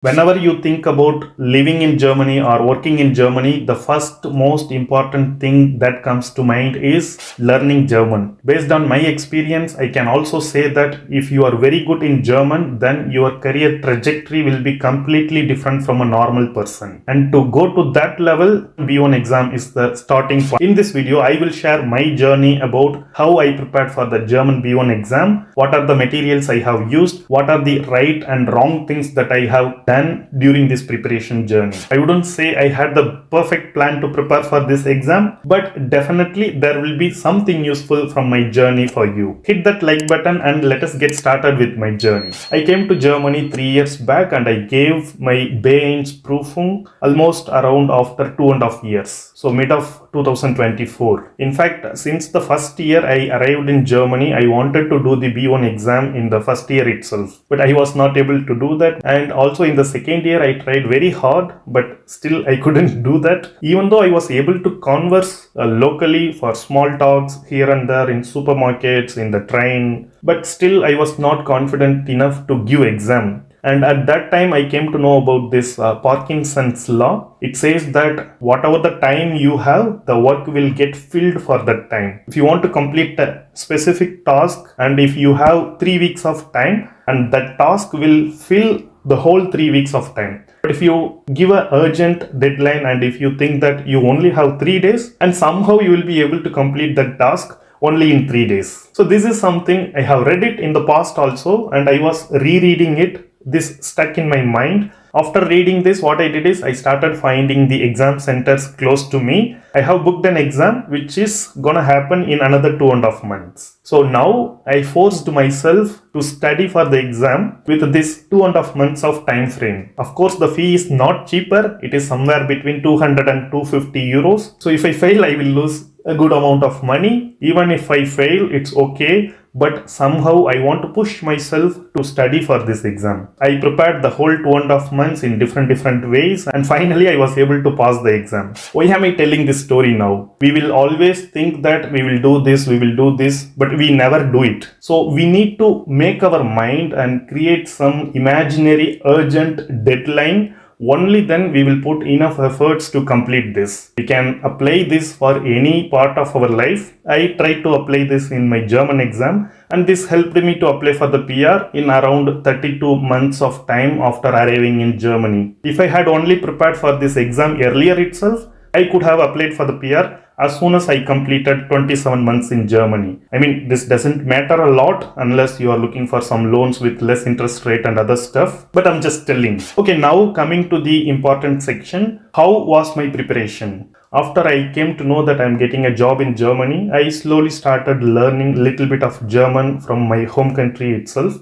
Whenever you think about living in Germany or working in Germany, the first most important thing that comes to mind is learning German. Based on my experience, I can also say that if you are very good in German, then your career trajectory will be completely different from a normal person. And to go to that level, B1 exam is the starting point. In this video, I will share my journey about how I prepared for the German B1 exam, what are the materials I have used, what are the right and wrong things that I have done during this preparation journey. I wouldn't say I had the perfect plan to prepare for this exam, but definitely there will be something useful from my journey for you. Hit that like button and let us get started with my journey. I came to Germany 3 years back and I gave my B1 almost around after 2.5 years. So mid of 2024. In fact, since the first year I arrived in Germany, I wanted to do the B1 exam in the first year itself, but I was not able to do that. And also in the second year, I tried very hard, but still I couldn't do that. Even though I was able to converse locally for small talks here and there in supermarkets, in the train, but still I was not confident enough to give exam. And at that time, I came to know about this Parkinson's law. It says that whatever the time you have, the work will get filled for that time. If you want to complete a specific task and if you have 3 weeks of time, and that task will fill the whole 3 weeks of time. But if you give an urgent deadline and if you think that you only have 3 days and somehow you will be able to complete that task only in 3 days. So this is something I have read it in the past also and I was rereading it. This stuck in my mind. After reading this, what I did is I started finding the exam centers close to me. I have booked an exam which is gonna happen in another 2.5 months. So now I forced myself to study for the exam with this 2.5 months of time frame. Of course, the fee is not cheaper. It is somewhere between 200 and 250 euros. So if I fail, I will lose a good amount of money. Even if I fail, it's okay. But somehow I want to push myself to study for this exam. I prepared the whole 2.5 months in different ways and finally I was able to pass the exam. Why am I telling this story now? We will always think that we will do this, but we never do it. So we need to make our mind and create some imaginary urgent deadline. Only then we will put enough efforts to complete this. We can apply this for any part of our life. I tried to apply this in my German exam and this helped me to apply for the PR in around 32 months of time after arriving in Germany. If I had only prepared for this exam earlier itself, I could have applied for the PR as soon as I completed 27 months in Germany. I mean, this doesn't matter a lot unless you are looking for some loans with less interest rate and other stuff, but I'm just telling. Okay, now coming to the important section, how was my preparation? After I came to know that I'm getting a job in Germany, I slowly started learning a little bit of German from my home country itself.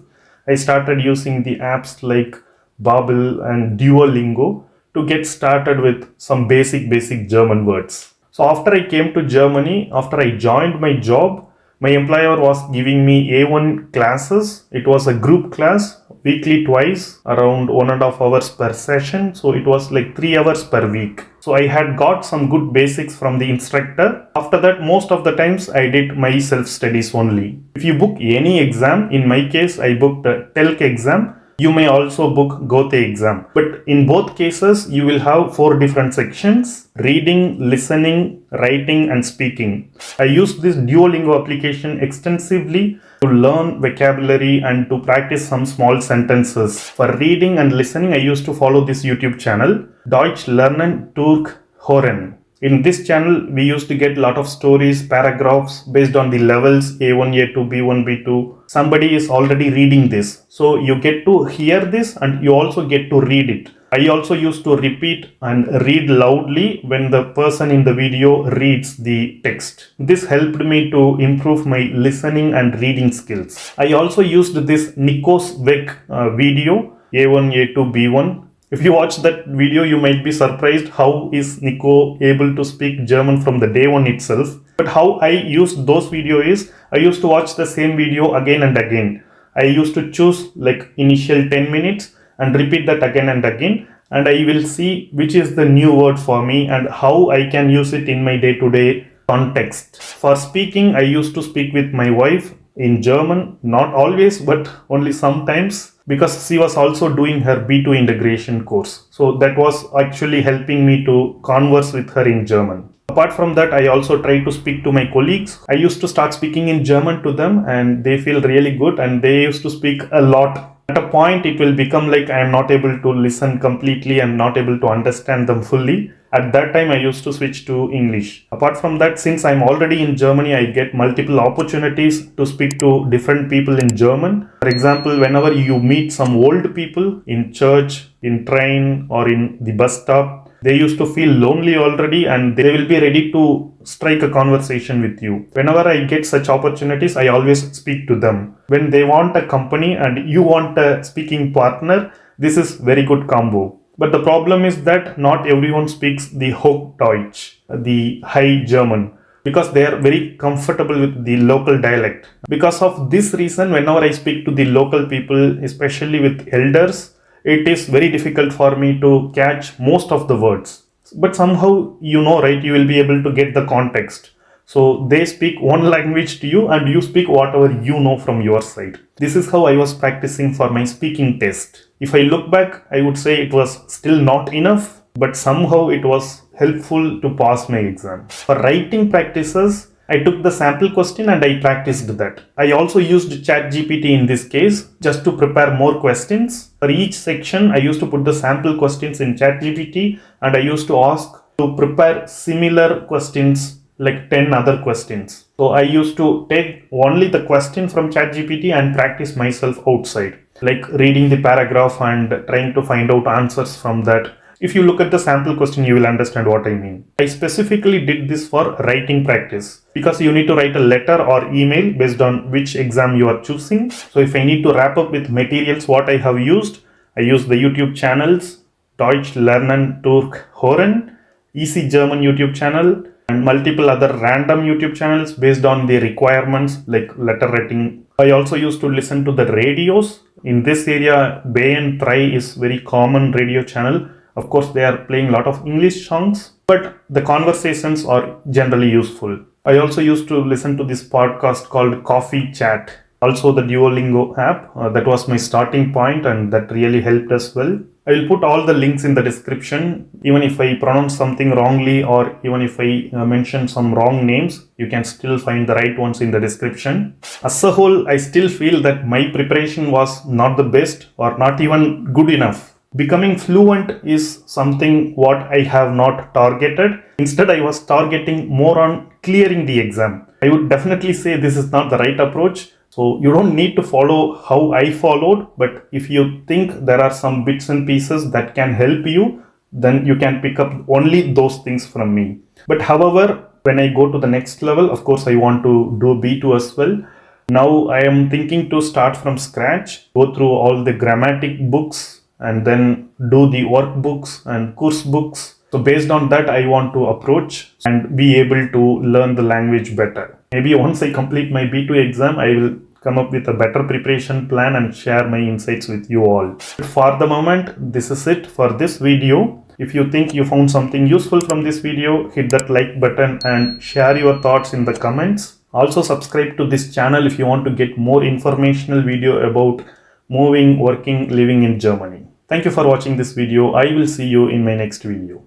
I started using the apps like Babbel and Duolingo to get started with some basic German words. So after I came to Germany, after I joined my job, my employer was giving me A1 classes. It was a group class, weekly twice, around 1.5 hours per session. So it was like 3 hours per week. So I had got some good basics from the instructor. After that, most of the times I did my self-studies only. If you book any exam, in my case, I booked a telc exam. You may also book Goethe exam. But in both cases, you will have 4 different sections: reading, listening, writing and speaking. I used this Duolingo application extensively to learn vocabulary and to practice some small sentences. For reading and listening, I used to follow this YouTube channel, Deutsch lernen durch Hören. In this channel, we used to get a lot of stories, paragraphs based on the levels A1, A2, B1, B2. Somebody is already reading this. So you get to hear this and you also get to read it. I also used to repeat and read loudly when the person in the video reads the text. This helped me to improve my listening and reading skills. I also used this Nico's Weg video, A1, A2, B1. If you watch that video, you might be surprised how is Nico able to speak German from the day one itself. But how I used those videos is, I used to watch the same video again and again. I used to choose like initial 10 minutes and repeat that again and again. And I will see which is the new word for me and how I can use it in my day-to-day context. For speaking, I used to speak with my wife in German, not always, but only sometimes. because she was also doing her B2 integration course. So that was actually helping me to converse with her in German. Apart from that, I also try to speak to my colleagues. I used to start speaking in German to them and they feel really good and they used to speak a lot. At a point, it will become like I am not able to listen completely and not able to understand them fully. At that time, I used to switch to English. Apart from that, since I'm already in Germany, I get multiple opportunities to speak to different people in German. For example, whenever you meet some old people in church, in train, or in the bus stop, they used to feel lonely already and they will be ready to strike a conversation with you. Whenever I get such opportunities, I always speak to them. When they want a company and you want a speaking partner, this is very good combo. But the problem is that not everyone speaks the Hochdeutsch, the high German, because they are very comfortable with the local dialect. Because of this reason, whenever I speak to the local people, especially with elders, it is very difficult for me to catch most of the words. But somehow, right, you will be able to get the context. So they speak one language to you and you speak whatever you know from your side. This is how I was practicing for my speaking test. If I look back, I would say it was still not enough, but somehow it was helpful to pass my exam. For writing practices, I took the sample question and I practiced that. I also used ChatGPT in this case just to prepare more questions. For each section, I used to put the sample questions in ChatGPT and I used to ask to prepare similar questions like 10 other questions. So I used to take only the question from ChatGPT and practice myself outside, like reading the paragraph and trying to find out answers from that. If you look at the sample question, you will understand what I mean. I specifically did this for writing practice because you need to write a letter or email based on which exam you are choosing. So if I need to wrap up with materials, what I have used, I use the YouTube channels, Deutsch Lernen durch Hören, Easy German YouTube channel, and multiple other random YouTube channels based on the requirements like letter writing. I also used to listen to the radios. In this area, B1 is very common radio channel. Of course, they are playing a lot of English songs, but the conversations are generally useful. I also used to listen to this podcast called Coffee Chat. Also the Duolingo app, that was my starting point and that really helped as well. I will put all the links in the description. Even if I pronounce something wrongly or even if I mention some wrong names, you can still find the right ones in the description. As a whole, I still feel that my preparation was not the best or not even good enough. Becoming fluent is something what I have not targeted. Instead, I was targeting more on clearing the exam. I would definitely say this is not the right approach. So you don't need to follow how I followed, but if you think there are some bits and pieces that can help you, then you can pick up only those things from me. But however, when I go to the next level, of course, I want to do B2 as well. Now I am thinking to start from scratch, go through all the grammatic books, and then do the workbooks and course books. So based on that, I want to approach and be able to learn the language better. Maybe once I complete my B2 exam, I will come up with a better preparation plan and share my insights with you all. But for the moment, this is it for this video. If you think you found something useful from this video, hit that like button and share your thoughts in the comments. Also subscribe to this channel if you want to get more informational video about moving, working, living in Germany. Thank you for watching this video. I will see you in my next video.